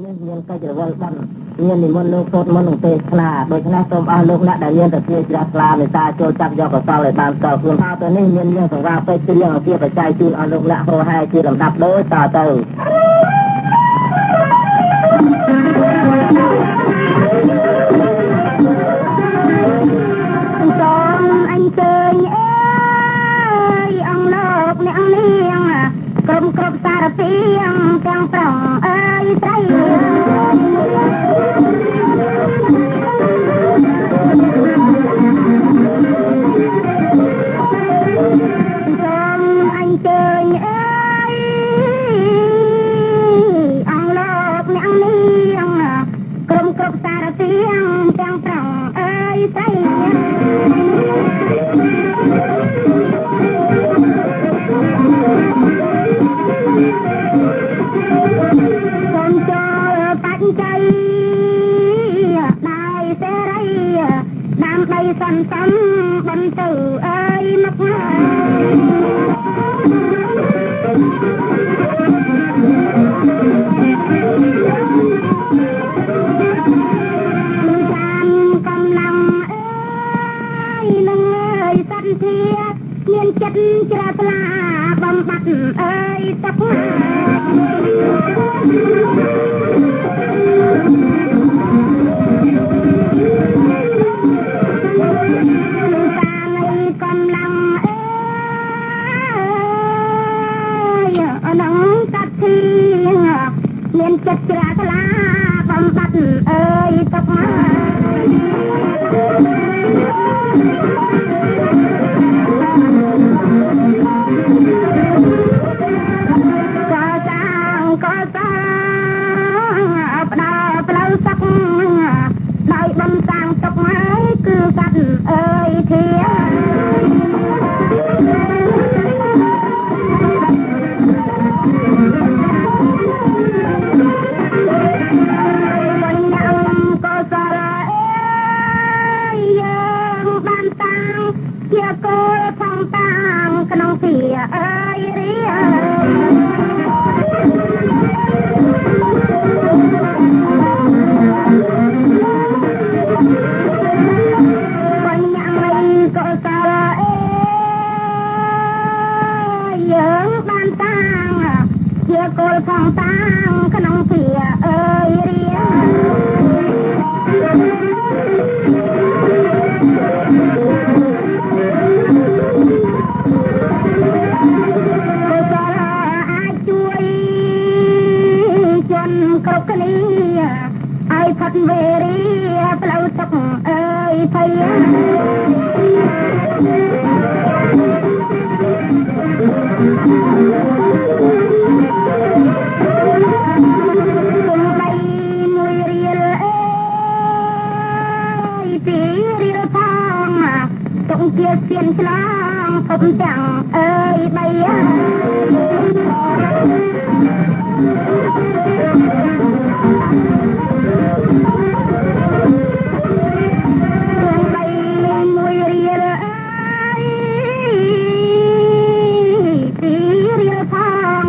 នេះមានកិច្ចរវល់បានមាននិមន្តលោកសូត្រមន្តទេសនាដូច្នេះសូមអស់លោកអ្នកដែលមានតែជាជ្រះថ្លាមេត្តាចូលចាប់យកកសលឲ្យបានស្គាល់ខ្លួនថាទៅនេះមានយើងសង្វាពេកគ្រឿងអគាបច្ច័យជូនអស់លោកអ្នកហោហែជាលំដាប់ដូចតទៅសូមអញ្ជើញអើយអង្គលោកអ្នកនាងគ្រប់សារពាងទាំងប្រងអើយស្រីសូមអញ្ជើញអើយអង្គលោកអ្នកនាងគ្រប់សារពាងទាំងប្រងអើយស្រីសូមចូលបច្ច័យដោយសេរីដើម្បីសន្សំបន្ទូអើយមកតាមកម្លាំងអើយនឹងអើយសន្ធាមានចិត្តជ្រះថ្លាបំបត្តិអើយទឹកកំឡុងអើយអនងកាត់ទីមានចិត្តជ្រះថ្លាបំបត្តិអើយទុកមកផ្ដល់ផ្លូវទឹកដោយបំសាំងទុកហើយគឺកាត់អើយធាជាគោលផងតាំងក្នុងពីអើយរៀបញ្ញាមិនកុសលអើយយើងបានតាំងជាគោលផងតាំងក្នុងពីអើយរៀគ្រប់គ្នាឲ្យផាត់វេរីផ្លូវទឹកអើយភ័យគុំបីមួយរៀលអើយពីរៀលផងទុកជាសៀនឆ្លងភពទាំងអើយបីមួយរៀលអើយពីរៀលផង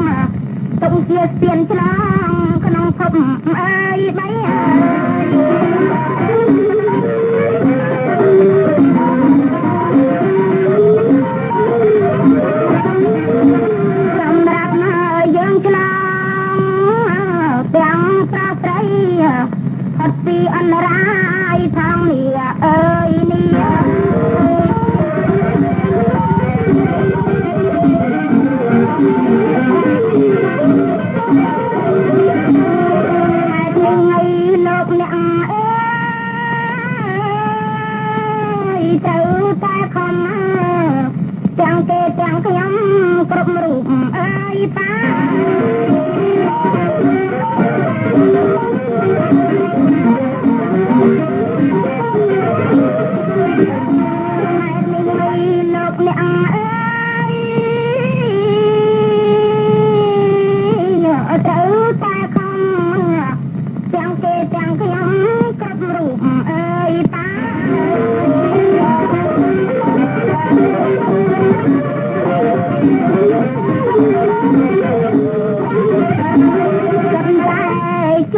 ទុកជាសៀនឆ្លងក្នុងភពអើយបីសម្រាប់យើងឆ្លងទាំងប្រព្រៃអត់ពីអនរាយផងនេះអើយនេះថ្ងៃលោកអ្នកអើយត្រូវតែខំទាំងគេទាំងខ្ញុំគ្រប់រូបអើយតា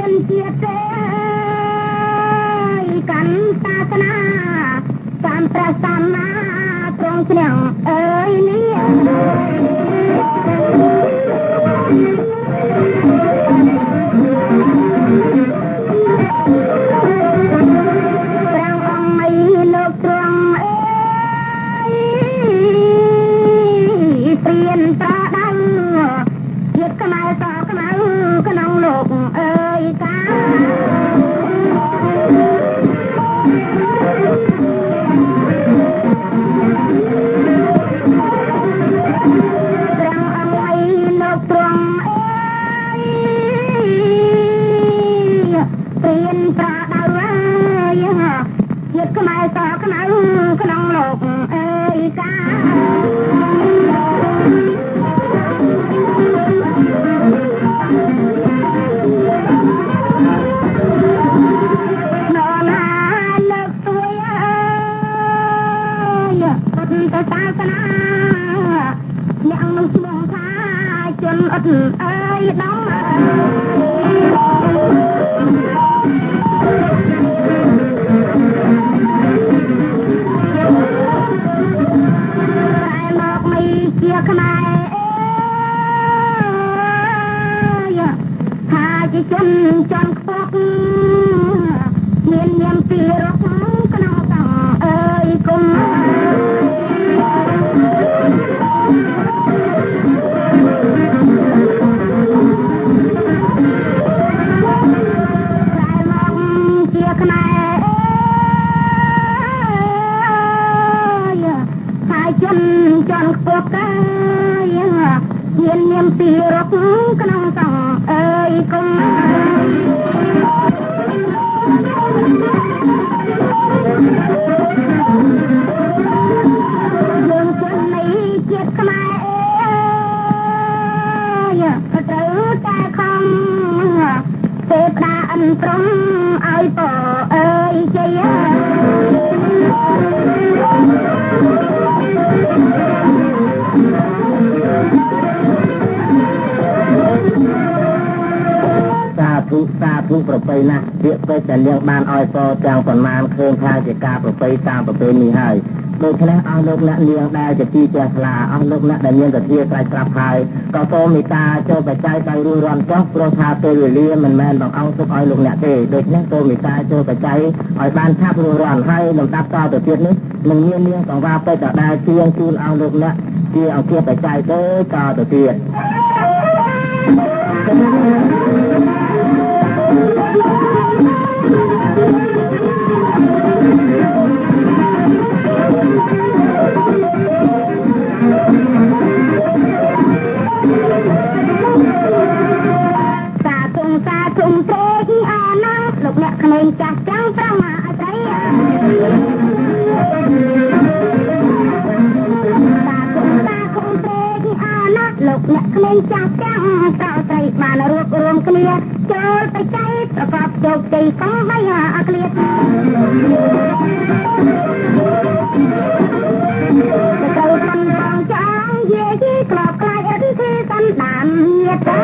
ជនជាតិទេកាន់សាសនាតាមព្រះសម្មាទ្រង់ជ្រាំងអើយនេះប្រពៃណាស់វាពេកតែលៀងបានឲ្យពរទាំងប៉ុន្មានឃើញថាជាការប្រពៃតាមប្រពៃនេះហើយដូច្នេះអស់លោកអ្នកនាងដែលជាទីចាស់ថ្លាអស់លោកអ្នកដែលមានសទ្ធាស្រេចស្រាប់ហើយក៏សូមមេត្តាចូលបច្ច័យដោយរួសរាន់ចុះព្រោះថាពេលវេលាមិនមែនបង្អង់ទុកឲ្យលោកអ្នកទេដូច្នេះសូមមេត្តាចូលបច្ច័យឲ្យបានឆាប់រួសរាន់ហើយលំដាប់តទៅទៀតនេះនឹងមាននាងកង្វល់ពេកដដែលជាងជូនអស់លោកអ្នកជាអង្គាបច្ច័យទៅទៀតលោកអ្នកក្មេងចាស់ចាំងប្រមាអីលោកអ្នកក្មេងចាស់ចាំងតើស្រីបានរួបរวมគ្នាចូលទៅចៃប្រកបជោគជ័យកុំបីអក្លៀតទៅកំបងចាងយាយក្របខ្លាចអត់ទេកាន់តាមញាតទៅ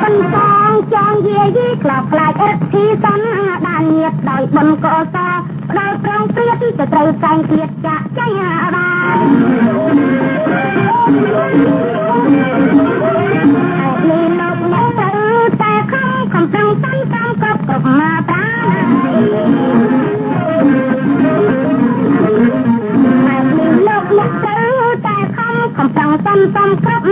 កំបងចាងយាយក្របខ្លាចអត់ទេកាន់បានញាតដោយបនកោសដល់ក្រងព្រាតទៅត្រូវតែងទៀតចាក់ចាញ់បាននេះលោកអ្នកទៅតែខំប្រឹងតាំងតាំងគ្រប់មកតានេះលោកអ្នកទៅតែខំប្រឹងតាំងតាំងគ្រប់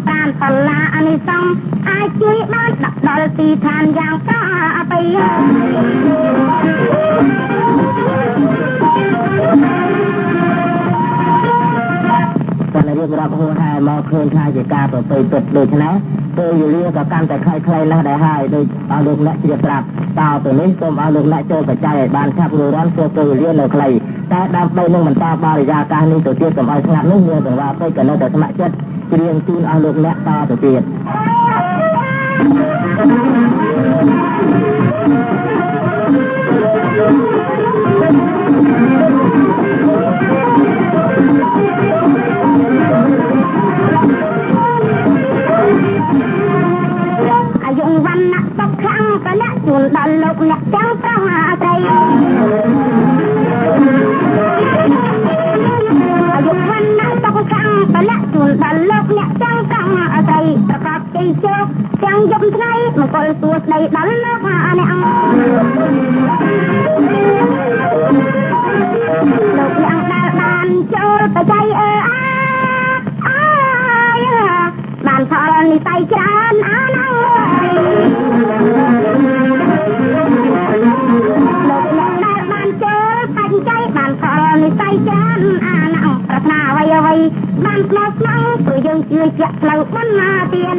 ប្រានបលាអានិសង្ឃអាចជួយបានដាក់ដល់ទីឋានយ៉ាងប្របីតែរៀបរាប់ហួសហេតុមកឃើញថាជាការប្រព្រឹត្តពិតដូច្នេះពេលវេលាក៏កាន់តែខ្លីៗណាស់ដែរហើយដោយឲ្យលោកអ្នកជ្រាបប្រាប់តទៅនេះសូមឲ្យលោកអ្នកចូលបច្ច័យឲ្យបានឆាប់រួចរាល់ព្រោះពេលវេលានៅខ្លីតែដើម្បីនឹងបន្តបរិយាកាសនេះទៅទៀតកុំឲ្យស្ងាត់នោះមានទាំងថាពេកក៏នៅតែស្ម័គ្រចិត្តច្រៀងជូនឲ្យលោកអ្នកតទៅទៀត ជួនដល់លោកអ្នកទាំងប្រងអាត្រីអាយុវណ្ណៈតកកាំងបលៈជួនដល់លោកអ្នកទាំងប្រងអាត្រីប្រកបជ័យជោគទាំងយប់ថ្ងៃមង្គលសួស្ដីដល់លោកអ្នកអង្គលោកអ្នកដែលបានចូលបច្ច័យបានផលនិស័យច្រើនអានអើយលោកអ្នកដែលបានចូលបច្ច័យបានផលនិស័យច្រើនអានអើយប្រាថ្នាអ្វីអ្វីបានស្មោះស្ម័គ្រព្រោះយើងជឿជាក់ផ្លូវបុណ្យណាទៀន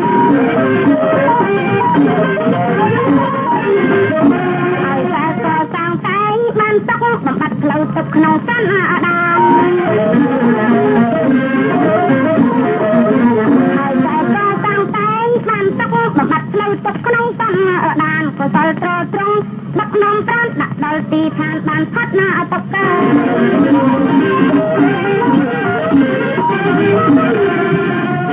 ហើយតែក៏សាងតែងបានតកបំបត្តិផ្លូវទឹកក្នុងសន្តានបំបត្តិផ្លូវទឹកក្នុងសន្តានកុសលត្រត្រង់ដឹកនាំប្រាណដាក់ដល់ទីឋានបានផាត់ណាអតកា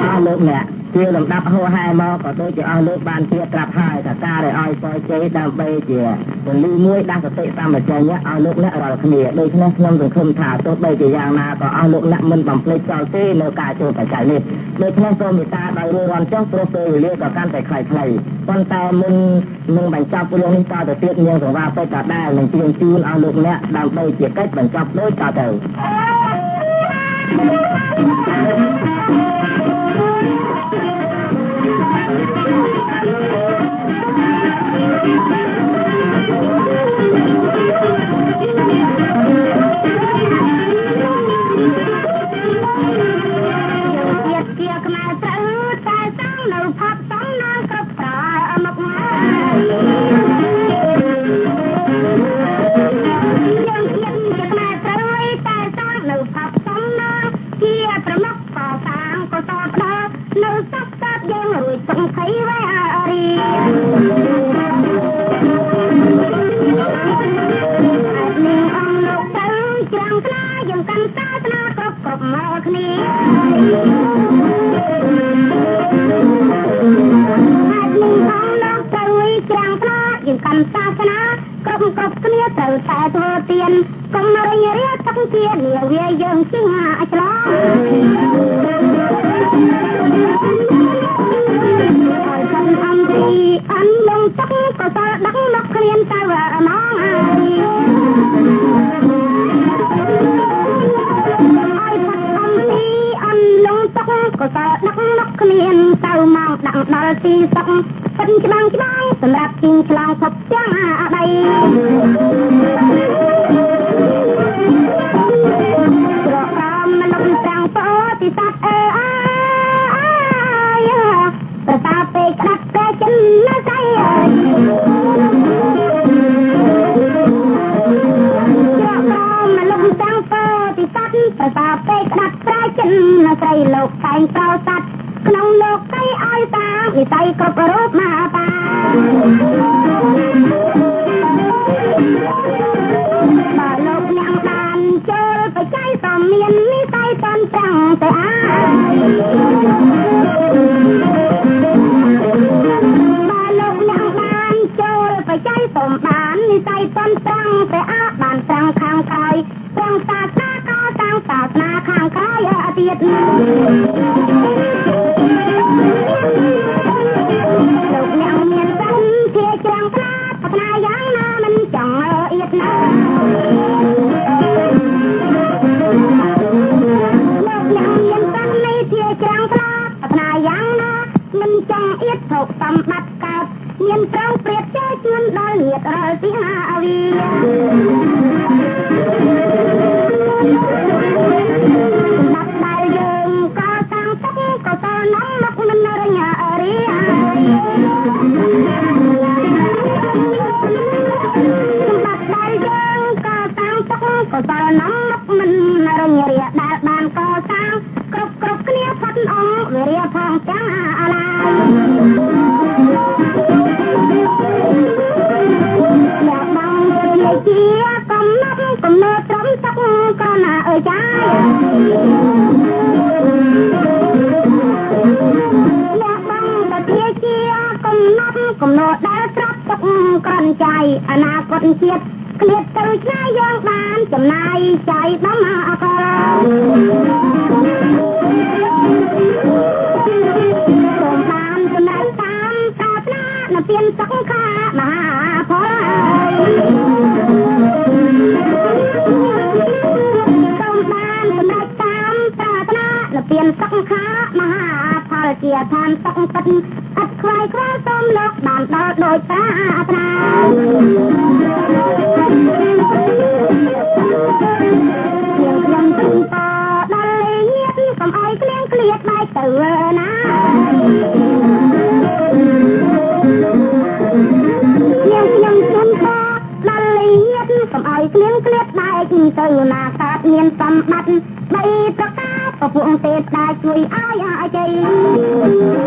អស់លោកអ្នកជាលំដាប់ហោហែមកក៏ដូចជាអស់លោកបានជាត្រាប់ហើយថាការដែលឲ្យពរជ័យដើម្បីជាពលីមួយដាស់សតិសម្បជញ្ញៈឲ្យលោកអ្នករាល់គ្នាដូច្នេះខ្ញុំសង្ឃឹមថាទោះបីជាយ៉ាងណាក៏អស់លោកអ្នកមិនបំភ្លេចចោលទេនៅការចូលបច្ច័យនេះដូច្នេះសូមមេត្តាដោយរួចរាល់ចុះព្រោះពេលវេលាក៏កាន់តែខ្លីៗប៉ុន្តែមុននឹងបញ្ចប់រឿងនេះតទៅទៀតនាងសង្វាពេជ្រក៏ដែរនឹងជូនអស់លោកអ្នកដើម្បីជាកិច្ចបញ្ចប់ដូចតទៅសម្រាប់ជីងឆ្លងភពទាំងអាដីប្រកំលំទាំងពោទីសត្វប្រតាពេកក្តាប់តែចិនណាសៃប្រកំលំទាំងពោទីសត្វប្រតាពេកក្តាប់តែចិនណាសៃលោកតែងប្រោសត្វក្នុងលោកកៃឲ្យតាវិស័យគ្រប់រូបមកតាបើលោកអ្នកបានចូលបច្ច័យក៏មាននិស័យតន់ត្រង់ទៅបើលោកអ្នកបានចូលបច្ច័យសូមបាននិស័យតន់ត្រង់ទៅបានត្រង់ខាងក្រោយត្រង់សាសនាក៏តាំងសាសនាខាងក្រោយទៀតលោកអ្នកមានសន្តិជាងប្រាថ្នាយ៉ាងណាមិនចង់អៀតណាលោកអ្នកមានសន្តិជាងប្រាថ្នាយ៉ាងណាមិនចង់អៀតភោគសម្បត្តិកើតមានប្រងព្រៀបជាជួនដល់ញាតិរាល់ទីហាវីសម្រាប់ដែលយើងក៏តាំងទុកក៏តនាំមកមិនរញ៉ារីសម្រាប់ដែលយើងក៏តាំងទុកក៏តនាំមកមិនរញ៉ារីដែលបានកសាងគ្រប់គ្នាផុតអង្គវិរិយផងទាំងអាឡាអ្នកបងជាកំណត់ត្រឹមទឹកក៏ណាអើយចាយអ្នកបងទៅជាកំណត់ដែលត្រាប់ទឹក ក្រន់ใจអនាគតជាតិឃ្លាតទៅឆ្ងាយយ៉ាងបានចំណាយใจដំអកលសូមបានសម្រេចតាមប្រាថ្នានៅពានសង្ខាមហាផលសូមបានសម្រេចតាមប្រាថ្នានៅពានសង្ខាមហាផលជាឋានសុខពិតអត់ខ្វាយខ្វល់សូមលោកបានដល់ដោយប្រាថ្នាជាខ្ញុំជូនតដល់ញាតិកុំឲ្យក្លៀងក្លៀតបែកទៅណាខ្ញុំជូនតដល់ញាតិកុំឲ្យក្លៀងក្លៀតបែកទៅណាកើតមានសម្បត្តិបីប្រការពពួកទេពដែលជួយឲ្យជ័យ